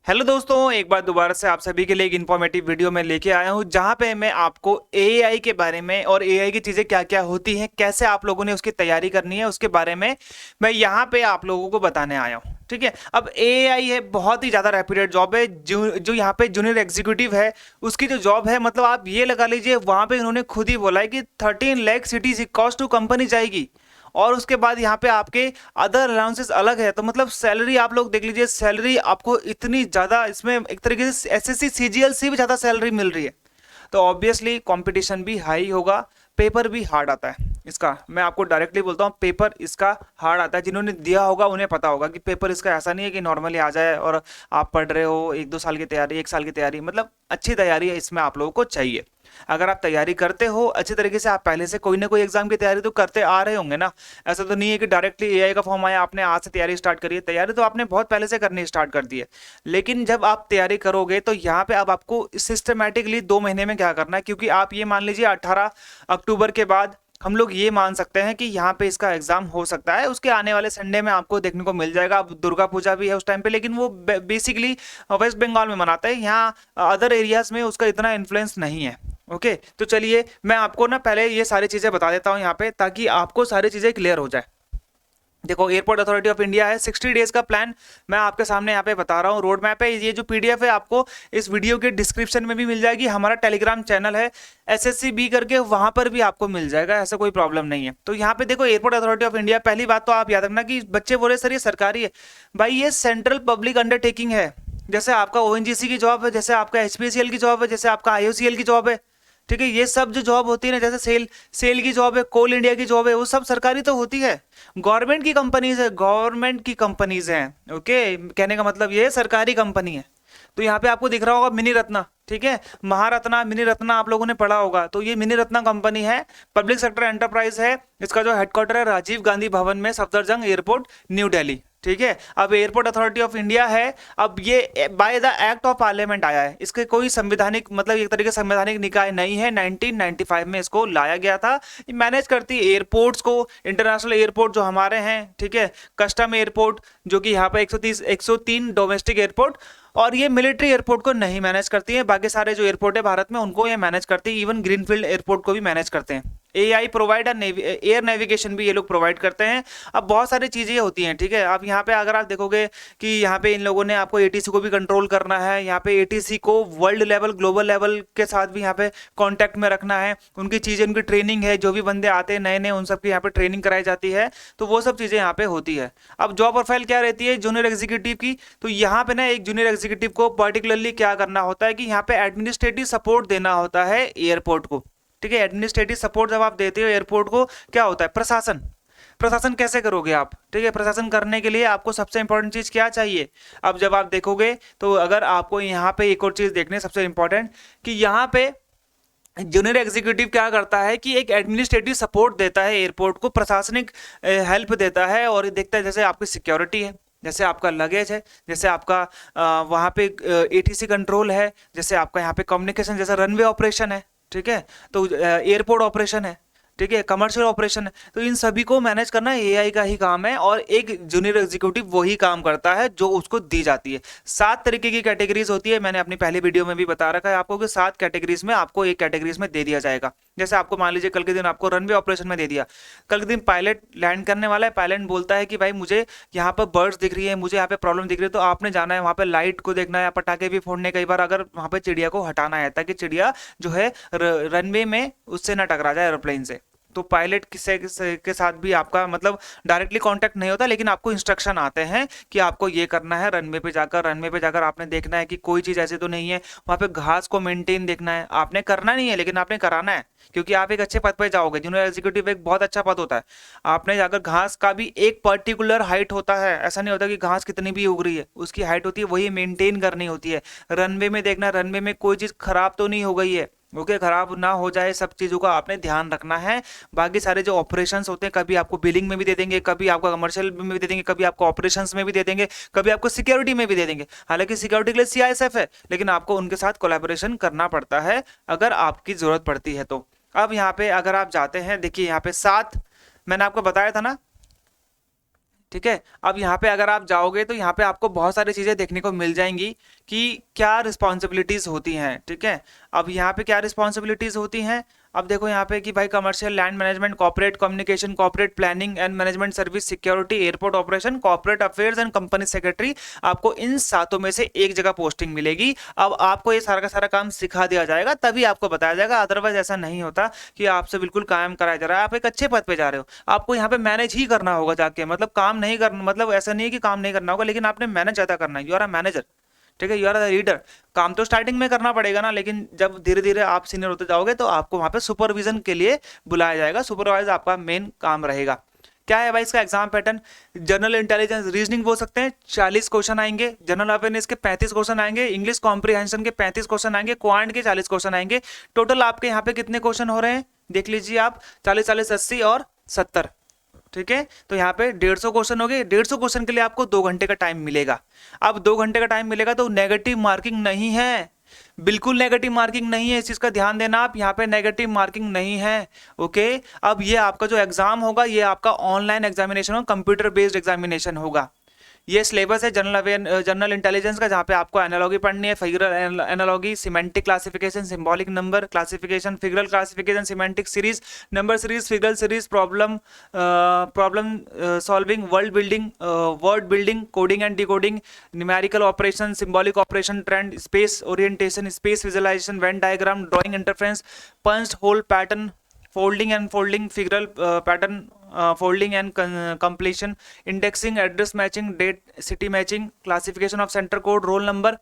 Hello दोस्तों, एक बार दोबारा से आप सभी के लिए एक इन्फॉर्मेटिव वीडियो में लेके आया हूं जहां पे मैं आपको एआई के बारे में और एआई की चीज़ें क्या क्या होती हैं, कैसे आप लोगों ने उसकी तैयारी करनी है, उसके बारे में मैं यहां पे आप लोगों को बताने आया हूं। ठीक है, अब एआई है बहुत ही ज़्यादा रेप्यूटेड जॉब है। जो यहाँ पे जूनियर एग्जीक्यूटिव है उसकी जो जॉब है, मतलब आप ये लगा लीजिए वहां पे इन्होंने खुद ही बोला है कि 13 lakh cities cost to company जाएगी और उसके बाद यहाँ पे आपके अदर अलाउंसेस अलग है। तो मतलब सैलरी आप लोग देख लीजिए, सैलरी आपको इतनी ज़्यादा इसमें एक तरीके से एसएससी सीजीएल से भी ज़्यादा सैलरी मिल रही है। तो ऑब्वियसली कंपटीशन भी हाई होगा, पेपर भी हार्ड आता है इसका। मैं आपको डायरेक्टली बोलता हूँ, पेपर इसका हार्ड आता है। जिन्होंने दिया होगा उन्हें पता होगा कि पेपर इसका ऐसा नहीं है कि नॉर्मली आ जाए और आप पढ़ रहे हो 1-2 साल की तैयारी, 1 साल की तैयारी, मतलब अच्छी तैयारी है इसमें आप लोगों को चाहिए। अगर आप तैयारी करते हो अच्छी तरीके से, आप पहले से कोई ना कोई एग्जाम की तैयारी तो करते आ रहे होंगे ना। ऐसा तो नहीं है कि डायरेक्टली एआई का फॉर्म आया आपने आज से तैयारी स्टार्ट करी है। तैयारी तो आपने बहुत पहले से करनी स्टार्ट कर दी है। लेकिन जब आप तैयारी करोगे तो यहाँ पे अब आपको सिस्टमेटिकली 2 महीने में क्या करना है, क्योंकि आप ये मान लीजिए 18 अक्टूबर के बाद हम लोग ये मान सकते हैं कि यहाँ पे इसका एग्जाम हो सकता है। उसके आने वाले संडे में आपको देखने को मिल जाएगा। अब दुर्गा पूजा भी है उस टाइम पे, लेकिन वो बेसिकली वेस्ट बंगाल में मनाता है, यहाँ अदर एरियाज में उसका इतना इन्फ्लुएंस नहीं है। ओके, तो चलिए मैं आपको ना पहले ये सारी चीज़ें बता देता हूँ यहाँ पे, ताकि आपको सारी चीज़ें क्लियर हो जाए। देखो, एयरपोर्ट अथॉरिटी ऑफ इंडिया है, 60 डेज का प्लान मैं आपके सामने यहाँ पे बता रहा हूँ। रोड मैप है, ये जो पीडीएफ है आपको इस वीडियो के डिस्क्रिप्शन में भी मिल जाएगी। हमारा टेलीग्राम चैनल है SSCB करके, वहां पर भी आपको मिल जाएगा, ऐसा कोई प्रॉब्लम नहीं है। तो यहाँ पे देखो, एयरपोर्ट अथॉरिटी ऑफ इंडिया, पहली बात तो आप याद रखना कि बच्चे बोले सर ये सरकारी है। भाई ये सेंट्रल पब्लिक अंडरटेकिंग है। जैसे आपका ओएनजीसी की जॉब है, जैसे आपका एचपीसीएल की जॉब है, जैसे आपका आईओसीएल की जॉब है। ठीक है, ये सब जो जॉब होती है ना, जैसे सेल सेल की जॉब है, कोल इंडिया की जॉब है, वो सब सरकारी तो होती है। गवर्नमेंट की कंपनीज है, गवर्नमेंट की कंपनीज हैं। ओके, कहने का मतलब ये सरकारी कंपनी है। तो यहाँ पे आपको दिख रहा होगा मिनी रत्ना, ठीक है, महारत्ना, मिनी रत्ना आप लोगों ने पढ़ा होगा। तो ये मिनी रत्ना कंपनी है, पब्लिक सेक्टर एंटरप्राइज है। इसका जो हेडक्वार्टर है राजीव गांधी भवन में, सफदरजंग एयरपोर्ट, न्यू दिल्ली। ठीक है, अब एयरपोर्ट अथॉरिटी ऑफ इंडिया है। अब ये by the act of parliament आया है, इसके कोई संवैधानिक मतलब एक तरीके से संवैधानिक निकाय नहीं है। 1995 में इसको लाया गया था। ये मैनेज करती है एयरपोर्ट्स को, इंटरनेशनल एयरपोर्ट जो हमारे हैं, ठीक है, कस्टम एयरपोर्ट जो कि यहाँ पे 103 डोमेस्टिक एयरपोर्ट, और ये मिलिट्री एयरपोर्ट को नहीं मैनेज करती है। बाकी सारे जो एयरपोर्ट है भारत में उनको ये मैनेज करती है। इवन ग्रीनफील्ड एयरपोर्ट को भी मैनेज करते हैं। एआई प्रोवाइड एयर नेविगेशन भी ये लोग प्रोवाइड करते हैं। अब बहुत सारी चीज़ें होती हैं। ठीक है, अब यहाँ पे अगर आप देखोगे कि यहाँ पे इन लोगों ने आपको एटीसी को भी कंट्रोल करना है। यहाँ पे एटीसी को वर्ल्ड लेवल, ग्लोबल लेवल के साथ भी यहाँ पे कांटेक्ट में रखना है। उनकी चीज़ें, उनकी ट्रेनिंग है, जो भी बंदे आते हैं नए नए उन सबकी यहाँ पे ट्रेनिंग कराई जाती है। तो वो सब चीज़ें यहाँ पे होती है। अब जॉब प्रोफाइल क्या रहती है जूनियर एग्जीक्यूटिव की, तो यहाँ पे ना एक जूनियर एग्जीक्यूटिव को पर्टिकुलरली क्या करना होता है कि यहाँ पे एडमिनिस्ट्रेटिव सपोर्ट देना होता है एयरपोर्ट को। ठीक है, एडमिनिस्ट्रेटिव सपोर्ट जब आप देते हो एयरपोर्ट को, क्या होता है, प्रशासन। प्रशासन कैसे करोगे आप? ठीक है, प्रशासन करने के लिए आपको सबसे इंपॉर्टेंट चीज क्या चाहिए? अब जब आप देखोगे तो अगर आपको यहाँ पे एक और चीज देखने सबसे इंपॉर्टेंट, कि यहाँ पे जूनियर एग्जीक्यूटिव क्या करता है कि एक एडमिनिस्ट्रेटिव सपोर्ट देता है एयरपोर्ट को, प्रशासनिक हेल्प देता है और देखता है जैसे आपकी सिक्योरिटी है, जैसे आपका लगेज है, जैसे आपका वहाँ पे एटीसी कंट्रोल है, जैसे आपका यहाँ पे कम्युनिकेशन, जैसे रनवे ऑपरेशन है। ठीक है, तो एयरपोर्ट ऑपरेशन है, ठीक है, कमर्शियल ऑपरेशन है। तो इन सभी को मैनेज करना एआई का ही काम है, और एक जूनियर एग्जीक्यूटिव वही काम करता है जो उसको दी जाती है। 7 तरीके की कैटेगरीज होती है, मैंने अपनी पहली वीडियो में भी बता रखा है आपको कि 7 कैटेगरीज में आपको एक कैटेगरीज में दे दिया जाएगा। जैसे आपको मान लीजिए कल के दिन आपको रनवे ऑपरेशन में दे दिया, कल के दिन पायलट लैंड करने वाला है, पायलट बोलता है कि भाई मुझे यहाँ पर बर्ड्स दिख रही है, मुझे यहाँ पे प्रॉब्लम दिख रही है, तो आपने जाना है वहाँ पे लाइट को देखना है या पटाखे भी फोड़ने, कई बार अगर वहाँ पे चिड़िया को हटाना है ताकि चिड़िया जो है रनवे में उससे ना टकरा जाए एरोप्लेन से। तो पायलट के साथ भी आपका मतलब डायरेक्टली कांटेक्ट नहीं होता, लेकिन आपको इंस्ट्रक्शन आते हैं कि आपको ये करना है। रनवे पे जाकर आपने देखना है कि कोई चीज़ ऐसी तो नहीं है, वहाँ पे घास को मेंटेन देखना है। आपने करना नहीं है लेकिन आपने कराना है, क्योंकि आप एक अच्छे पद पे जाओगे। जूनियर एग्जीक्यूटिव एक बहुत अच्छा पद होता है। आपने जाकर, घास का भी एक पर्टिकुलर हाइट होता है, ऐसा नहीं होता कि घास कितनी भी उग रही है, उसकी हाइट होती है, वही मेंटेन करनी होती है। रनवे में देखना, रनवे में कोई चीज़ खराब तो नहीं हो गई है, ओके, खराब ना हो जाए, सब चीज़ों का आपने ध्यान रखना है। बाकी सारे जो ऑपरेशंस होते हैं, कभी आपको बिलिंग में भी दे देंगे, कभी आपको कमर्शियल में भी दे देंगे, कभी आपको ऑपरेशंस में भी दे देंगे, कभी आपको सिक्योरिटी में भी दे देंगे। हालांकि सिक्योरिटी के लिए सीआईएसएफ है, लेकिन आपको उनके साथ कोलैबोरेशन करना पड़ता है अगर आपकी जरूरत पड़ती है तो। अब यहाँ पे अगर आप जाते हैं, देखिए यहाँ पे 7 मैंने आपको बताया था ना ठीक है। अब यहाँ पे अगर आप जाओगे तो यहाँ पे आपको बहुत सारी चीज़ें देखने को मिल जाएंगी कि क्या रिस्पॉन्सिबिलिटीज होती हैं। ठीक है, अब यहाँ पे क्या रिस्पॉन्सिबिलिटीज होती हैं, अब देखो यहाँ पे कि भाई commercial land management, corporate communication, corporate planning and management service, security, airport operation, corporate affairs and company secretary, आपको इन सातों में से एक जगह पोस्टिंग मिलेगी। अब आपको ये सारा का सारा काम सिखा दिया जाएगा, तभी आपको बताया जाएगा, अदरवाइज ऐसा नहीं होता कि आपसे बिल्कुल कायम कराया जा रहा है। आप एक अच्छे पद पे जा रहे हो, आपको यहाँ पे मैनेज ही करना होगा जाके, मतलब काम नहीं करना, मतलब ऐसा नहीं है कि काम नहीं करना होगा, लेकिन आपने मैनेज ज्यादा करना है। यू आर अ मैनेजर, ठीक है, यू आर द लीडर। काम तो स्टार्टिंग में करना पड़ेगा ना, लेकिन जब धीरे धीरे आप सीनियर होते जाओगे तो आपको वहां पे सुपरविजन के लिए बुलाया जाएगा। सुपरवाइजर आपका मेन काम रहेगा। क्या है भाई इसका exam pattern, general intelligence reasoning बोल सकते हैं, 40 क्वेश्चन आएंगे, जनरल अवेयरनेस के 35 क्वेश्चन आएंगे, इंग्लिश कॉम्प्रिहेंशन के 35 क्वेश्चन आएंगे, क्वांट के 40 क्वेश्चन आएंगे। टोटल आपके यहाँ पे कितने क्वेश्चन हो रहे हैं देख लीजिए आप, 40 40 80 और 70। ठीक है, तो यहाँ पे 150 क्वेश्चन हो गए। 150 क्वेश्चन के लिए आपको 2 घंटे का टाइम मिलेगा। अब 2 घंटे का टाइम मिलेगा तो नेगेटिव मार्किंग नहीं है, बिल्कुल नेगेटिव मार्किंग नहीं है, इस चीज का ध्यान देना आप, यहाँ पे नेगेटिव मार्किंग नहीं है। ओके, अब ये आपका जो एग्जाम होगा ये आपका ऑनलाइन एग्जामिनेशन होगा, कंप्यूटर बेस्ड एग्जामिनेशन होगा। ये सिलेबस है जनरल इंटेलिजेंस का, जहाँ पे आपको एनालॉगी पढ़नी है, figural analogy, semantic classification, symbolic number classification, figural classification, semantic series, number series, figural series, problem solving, word building, coding and decoding, numerical operation, symbolic operation, trend, space orientation, space visualisation, Venn diagram, drawing interference, punched hole pattern, folding and folding, figural pattern, folding and completion, indexing, address matching, date city matching, classification of center code, roll number,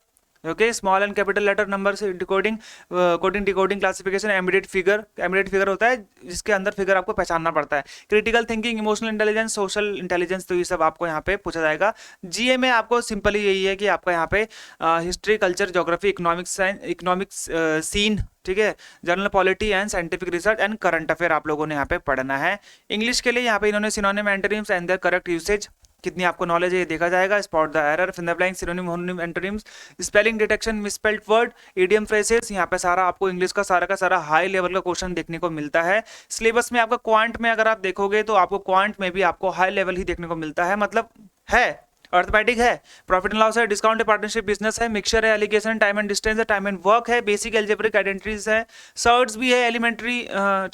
okay, small and capital letter number से decoding, coding decoding, classification, embedded figure होता है जिसके अंदर figure आपको पहचानना पड़ता है, critical thinking, emotional intelligence, social intelligence, तो ये सब आपको यहाँ पे पूछा जाएगा। जीए में आपको सिंपली यही है कि आपका यहाँ पे history, culture, geography, economics scene, ठीक है, general polity and scientific research and current affair आप लोगों ने यहाँ पे पढ़ना है। इंग्लिश के लिए यहाँ पे इन्होंने synonym, antonyms and their correct usage, कितनी आपको नॉलेज है ये देखा जाएगा। Spot the error, fill the blank, synonym, homonym, antonyms, spelling detection, misspelled word, idiom phrases, यहाँ पे सारा आपको इंग्लिश का सारा हाई लेवल का क्वेश्चन देखने को मिलता है। सिलेबस में आपका क्वांट में अगर आप देखोगे तो आपको क्वांट में भी आपको हाई लेवल ही देखने को मिलता है, मतलब है अर्थमेटिक है, प्रॉफिट एंड लॉस है, डिस्काउंट है, पार्टनरशिप बिजनेस है, मिक्सचर है, एलिगेशन, टाइम एंड डिस्टेंस है, टाइम एंड वर्क है, बेसिक एल्जेब्रिक आइडेंटिटीज है, सर्ट्स भी है, एलिमेंट्री,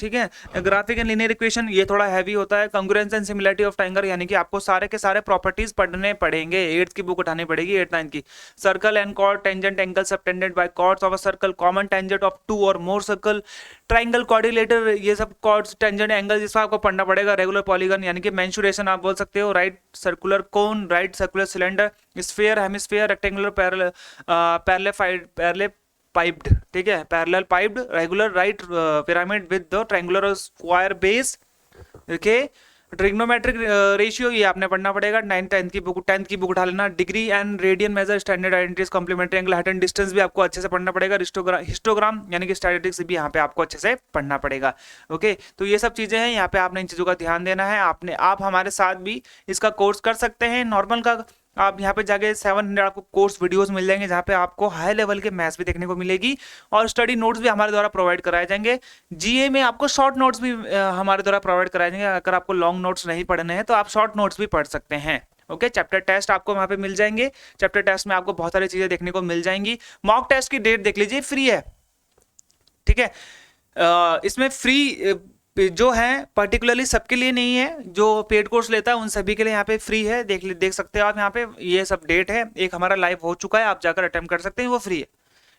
ठीक है, ग्राफिक एंड लीनियर इक्वेशन, ये थोड़ा हैवी होता है, कांग्रुएंस एंड सिमिलरिटी ऑफ ट्रायंगल, यानी कि आपको सारे के सारे प्रॉपर्टीज पढ़ने पड़ेंगे। 8th की बुक उठानी पड़ेगी, 8th 9th की। Circle and chord, tangent, angle subtended by chords of a circle, common tangent of 2 और मोर सर्कल, ट्राइंगल, क्वाड्रिलेटर, ये सब कॉर्ड्स, टेंजेंट, एंगल, जिसका आपको पढ़ना पड़ेगा। रेगुलर पॉलीगन यानी कि मेंसुरेशन आप बोल सकते हो, right circular cone, right circular cylinder, sphere, hemisphere, rectangular, parallelepiped, ठीक है, parallelepiped, regular, right pyramid with the triangular और square base, okay, trigonometric ratio ये आपने पढ़ना पड़ेगा। 9th 10th की बुक उठा लेना। Degree and radian measure, standard identities, complementary angle, height and distance भी आपको अच्छे से पढ़ना पड़ेगा। हिस्टोग्राम यानी कि स्टैटिस्टिक्स भी यहाँ पे आपको अच्छे से पढ़ना पड़ेगा। ओके, तो ये सब चीजें हैं, यहाँ पे आपने इन चीजों का ध्यान देना है। आप हमारे साथ भी इसका कोर्स कर सकते हैं नॉर्मल का। आप यहाँ पे जाके 700 आपको कोर्स वीडियोस मिल जाएंगे, जहाँ पे आपको हाई लेवल के मैथ्स भी देखने को मिलेगी और स्टडी नोट्स भी हमारे द्वारा प्रोवाइड कराए जाएंगे। जीए में आपको शॉर्ट नोट्स भी हमारे द्वारा प्रोवाइड कराए जाएंगे। अगर आपको लॉन्ग नोट्स नहीं पढ़ने हैं तो आप शॉर्ट नोट्स भी पढ़ सकते हैं। ओके, चैप्टर टेस्ट आपको वहाँ पे मिल जाएंगे। चैप्टर टेस्ट में आपको बहुत सारी चीजें देखने को मिल जाएंगी। मॉक टेस्ट की डेट देख लीजिए, फ्री है, ठीक है। इसमें फ्री जो है पर्टिकुलरली सबके लिए नहीं है, जो पेड कोर्स लेता है उन सभी के लिए यहाँ पे फ्री है। देख सकते हो आप यहाँ पे, ये सब डेट है। एक हमारा लाइव हो चुका है, आप जाकर अटेम्प्ट कर सकते हैं, वो फ्री है,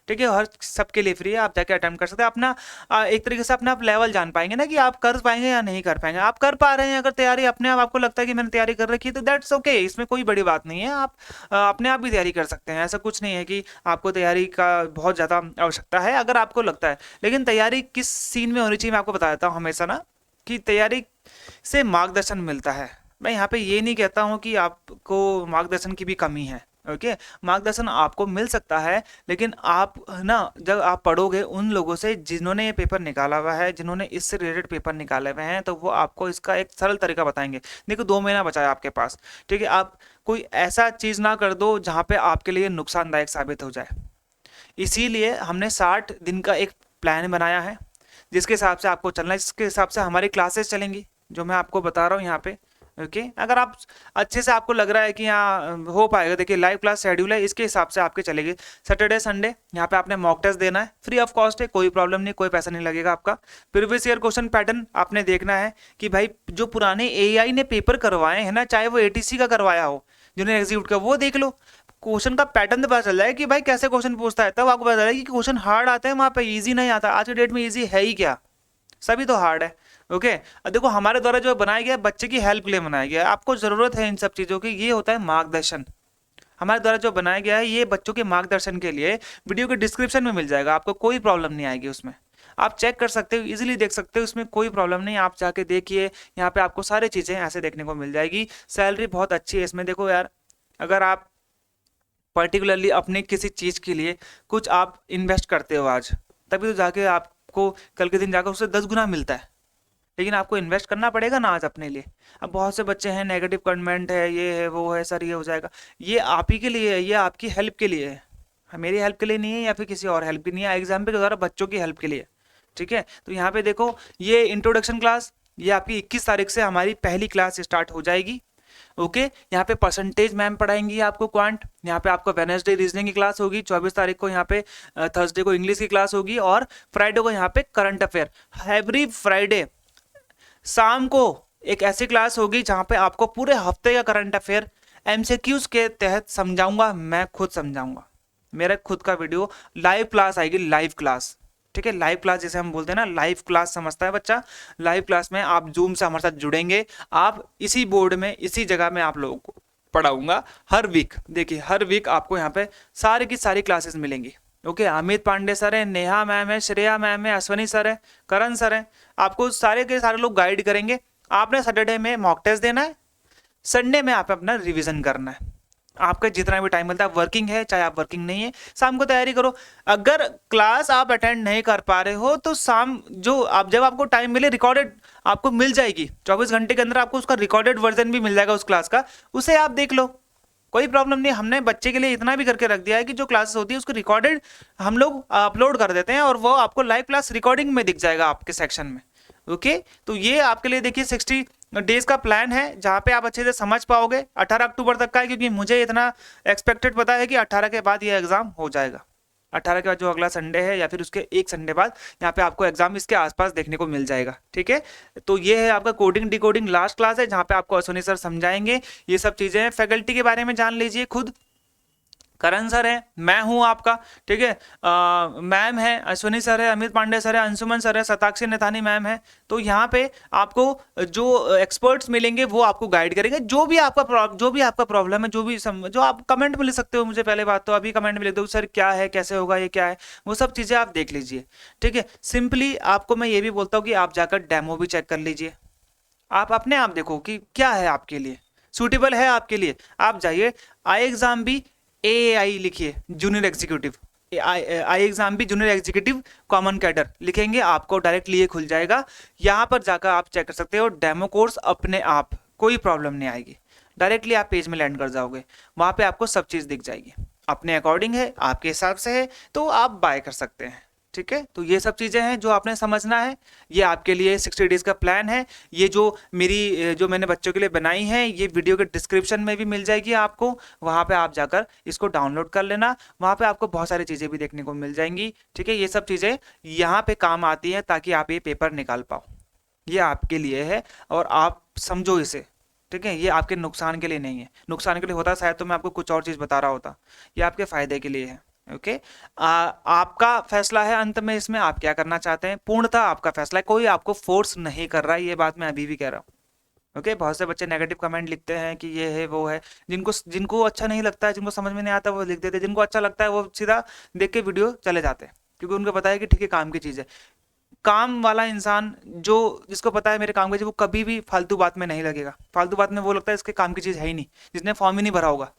ठीक है, हर सबके लिए फ्री है। आप जाके अटेम्प्ट कर सकते हैं। अपना एक तरीके से अपना आप लेवल जान पाएंगे ना कि आप कर पाएंगे या नहीं कर पाएंगे। आप कर पा रहे हैं अगर तैयारी अपने आप, आपको लगता है कि मैंने तैयारी कर रखी है, तो दैट्स ओके, इसमें कोई बड़ी बात नहीं है। आप अपने आप भी तैयारी कर सकते हैं। ऐसा कुछ नहीं है कि आपको तैयारी का बहुत ज़्यादा आवश्यकता है, अगर आपको लगता है। लेकिन तैयारी किस सीन में होनी चाहिए, मैं आपको बता देता हूँ हमेशा ना, कि तैयारी से मार्गदर्शन मिलता है। मैं यहाँ पे ये नहीं कहता हूँ कि आपको मार्गदर्शन की भी कमी है। ओके, मार्गदर्शन आपको मिल सकता है, लेकिन आप ना जब आप पढ़ोगे उन लोगों से जिन्होंने ये पेपर निकाला हुआ है, जिन्होंने इससे रिलेटेड पेपर निकाले हुए हैं, तो वो आपको इसका एक सरल तरीका बताएंगे। देखो 2 महीना बचा है आपके पास, ठीक है, आप कोई ऐसा चीज़ ना कर दो जहाँ पे आपके लिए नुकसानदायक साबित हो जाए। इसीलिए हमने 60 दिन का एक प्लान बनाया है, जिसके हिसाब से आपको चलना है। इसके हिसाब से हमारी क्लासेस चलेंगी, जो मैं आपको बता रहा हूँ यहाँ पे। ओके अगर आप अच्छे से आपको लग रहा है कि यहाँ हो पाएगा, देखिए लाइव क्लास शेड्यूल है, इसके हिसाब से आपके चलेगी। सैटरडे संडे यहाँ पे आपने मॉक टेस्ट देना है, फ्री ऑफ कॉस्ट है, कोई प्रॉब्लम नहीं, कोई पैसा नहीं लगेगा आपका। प्रीवियस ईयर क्वेश्चन पैटर्न आपने देखना है कि भाई जो पुराने एआई ने पेपर करवाए हैं ना, चाहे वो एटीसी का करवाया हो, जूनियर एग्जीक्यूटिव का, वो देख लो, क्वेश्चन का पैटर्न तो पता चल जाए कि भाई कैसे क्वेश्चन पूछता है, तब आपको पता चलेगा कि क्वेश्चन हार्ड आते हैं वहाँ पे, ईजी नहीं आता। आज के डेट में ईजी है ही क्या, सभी तो हार्ड है। ओके देखो हमारे द्वारा जो बनाया गया बच्चे की हेल्प के लिए बनाया गया है, आपको जरूरत है इन सब चीज़ों की, ये होता है मार्गदर्शन। हमारे द्वारा जो बनाया गया है ये बच्चों के मार्गदर्शन के लिए, वीडियो के डिस्क्रिप्शन में मिल जाएगा, आपको कोई प्रॉब्लम नहीं आएगी उसमें, आप चेक कर सकते हो, इजीली देख सकते हो, उसमें कोई प्रॉब्लम नहीं, आप जाके देखिए, यहाँ पे आपको सारी चीज़ें ऐसे देखने को मिल जाएगी। सैलरी बहुत अच्छी है इसमें, देखो यार अगर आप पर्टिकुलरली अपने किसी चीज़ के लिए कुछ आप इन्वेस्ट करते हो आज, तभी तो जाके आपको कल के दिन जाकर उससे 10 गुना मिलता है, लेकिन आपको इन्वेस्ट करना पड़ेगा ना आज अपने लिए। अब बहुत से बच्चे हैं, नेगेटिव कमेंट है, ये है वो है, सर ये हो जाएगा, ये आप ही के लिए है, ये आपकी हेल्प के लिए है, मेरी हेल्प के लिए नहीं है या फिर किसी और हेल्प के नहीं है, एग्जाम पे जो द्वारा बच्चों की हेल्प के लिए। ठीक है, तो यहाँ पे देखो ये इंट्रोडक्शन क्लास, ये आपकी 21 तारीख से हमारी पहली क्लास स्टार्ट हो जाएगी। ओके यहाँ पे परसेंटेज मैम पढ़ाएंगी आपको क्वांट, यहाँ पे आपको वेडनेसडे रीजनिंग की क्लास होगी, 24 तारीख को यहाँ पे थर्सडे को इंग्लिश की क्लास होगी, और फ्राइडे को यहाँ पे करंट अफेयर। एवरी फ्राइडे शाम को एक ऐसी क्लास होगी जहाँ पे आपको पूरे हफ्ते का करंट अफेयर एमसीक्यूज के तहत समझाऊंगा, मैं खुद समझाऊंगा, मेरा खुद का वीडियो लाइव क्लास आएगी, लाइव क्लास। ठीक है, लाइव क्लास जैसे हम बोलते हैं ना, लाइव क्लास समझता है बच्चा, लाइव क्लास में आप जूम से हमारे साथ जुड़ेंगे, आप इसी बोर्ड में इसी जगह में आप लोगों को पढ़ाऊंगा हर वीक। देखिए हर वीक आपको यहाँ पे सारी की सारी क्लासेस मिलेंगी। ओके अमित पांडे सर है, नेहा मैम है, श्रेया मैम है, अश्वनी सर है, करण सर है, आपको सारे के सारे लोग गाइड करेंगे। आपने सैटरडे में मॉक टेस्ट देना है, संडे में आप अपना रिवीजन करना है, आपका जितना भी टाइम मिलता है, वर्किंग है चाहे आप वर्किंग नहीं है, शाम को तैयारी करो। अगर क्लास आप अटेंड नहीं कर पा रहे हो तो शाम जो आप जब आपको टाइम मिले रिकॉर्डेड आपको मिल जाएगी, 24 घंटे के अंदर आपको उसका रिकॉर्डेड वर्जन भी मिल जाएगा उस क्लास का, उसे आप देख लो, कोई प्रॉब्लम नहीं। हमने बच्चे के लिए इतना भी करके रख दिया है कि जो क्लासेस होती है उसको रिकॉर्डेड हम लोग अपलोड कर देते हैं और वो आपको लाइव क्लास रिकॉर्डिंग में दिख जाएगा आपके सेक्शन में। ओके तो ये आपके लिए देखिए 60 डेज का प्लान है जहाँ पे आप अच्छे से समझ पाओगे। 18 अक्टूबर तक का है, क्योंकि मुझे इतना एक्सपेक्टेड पता है कि 18 के बाद ये एग्ज़ाम हो जाएगा। 18 के बाद जो अगला संडे है या फिर उसके एक संडे बाद यहाँ पे आपको एग्जाम इसके आसपास देखने को मिल जाएगा। ठीक है, तो ये है आपका कोडिंग डिकोडिंग लास्ट क्लास है, जहाँ पे आपको अश्विनी सर समझाएंगे ये सब चीज़ें हैं। फैकल्टी के बारे में जान लीजिए खुद, करण सर है, मैं हूं आपका, ठीक है, मैम है, अश्विनी सर है, अमित पांडे सर है, अंशुमन सर है, सताक्षी नेथानी मैम है। तो यहाँ पे आपको जो एक्सपर्ट्स मिलेंगे वो आपको गाइड करेंगे, जो भी आपका प्रॉब्लम है, जो आप कमेंट में लिख सकते हो मुझे, पहले बात तो अभी कमेंट में लिख दो सर क्या है, कैसे होगा, ये क्या है, वो सब चीज़ें आप देख लीजिए। ठीक है, सिंपली आपको मैं ये भी बोलता हूँ कि आप जाकर डेमो भी चेक कर लीजिए, आप अपने आप देखो कि क्या है आपके लिए सूटेबल है आपके लिए। आप जाइए आई एग्जाम भी एआई लिखिए, जूनियर एग्जीक्यूटिव, आई एग्जाम भी जूनियर एग्जीक्यूटिव कॉमन कैडर लिखेंगे, आपको डायरेक्टली ये खुल जाएगा। यहाँ पर जाकर आप चेक कर सकते हो डेमो कोर्स, अपने आप कोई प्रॉब्लम नहीं आएगी, डायरेक्टली आप पेज में लैंड कर जाओगे, वहाँ पे आपको सब चीज़ दिख जाएगी, अपने अकॉर्डिंग है, आपके हिसाब से है, तो आप बाय कर सकते हैं। ठीक है, तो ये सब चीज़ें हैं जो आपने समझना है, ये आपके लिए 60 डेज का प्लान है। ये जो मैंने बच्चों के लिए बनाई है, ये वीडियो के डिस्क्रिप्शन में भी मिल जाएगी आपको, वहाँ पे आप जाकर इसको डाउनलोड कर लेना, वहाँ पे आपको बहुत सारी चीज़ें भी देखने को मिल जाएंगी। ठीक है, ये सब चीज़ें यहाँ पे काम आती हैं ताकि आप ये पेपर निकाल पाओ, ये आपके लिए है और आप समझो इसे। ठीक है, ये आपके नुकसान के लिए नहीं है, नुकसान के लिए होता शायद तो मैं आपको कुछ और चीज़ बता रहा होता, ये आपके फ़ायदे के लिए है। ओके आपका फैसला है अंत में, इसमें आप क्या करना चाहते हैं, पूर्णतः आपका फैसला है, कोई आपको फोर्स नहीं कर रहा है, ये बात मैं अभी भी कह रहा हूँ। ओके बहुत से बच्चे नेगेटिव कमेंट लिखते हैं कि ये है वो है, जिनको अच्छा नहीं लगता है, जिनको समझ में नहीं आता वो लिख देते, जिनको अच्छा लगता है वो सीधा देख के वीडियो चले जाते हैं, क्योंकि उनको पता है कि ठीक है काम की चीज़ है। काम वाला इंसान जिसको पता है मेरे काम की चीज़, वो कभी भी फालतू बात में नहीं लगेगा, फालतू बात में वो लगता है इसके काम की चीज़ है ही नहीं, जिसने फॉर्म ही नहीं भरा होगा,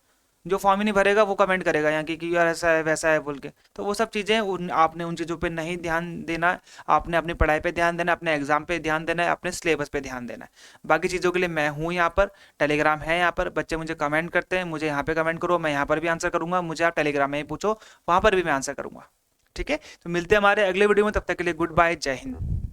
जो फॉर्म ही नहीं भरेगा वो कमेंट करेगा यहाँ की यार ऐसा है वैसा है बोल के। तो वो सब चीज़ें आपने उन चीज़ों पे नहीं ध्यान देना, आपने अपनी पढ़ाई पे ध्यान देना, अपने एग्जाम पे ध्यान देना है, अपने सिलेबस पे ध्यान देना है। बाकी चीज़ों के लिए मैं हूँ यहाँ पर, टेलीग्राम है यहाँ पर, बच्चे मुझे कमेंट करते हैं, मुझे यहाँ पे कमेंट करो, मैं यहाँ पर भी आंसर करूँगा, मुझे आप टेलीग्राम में ही पूछो, वहाँ पर भी मैं आंसर करूँगा। ठीक है, तो मिलते हैं हमारे अगले वीडियो में, तब तक के लिए गुड बाय, जय हिंद।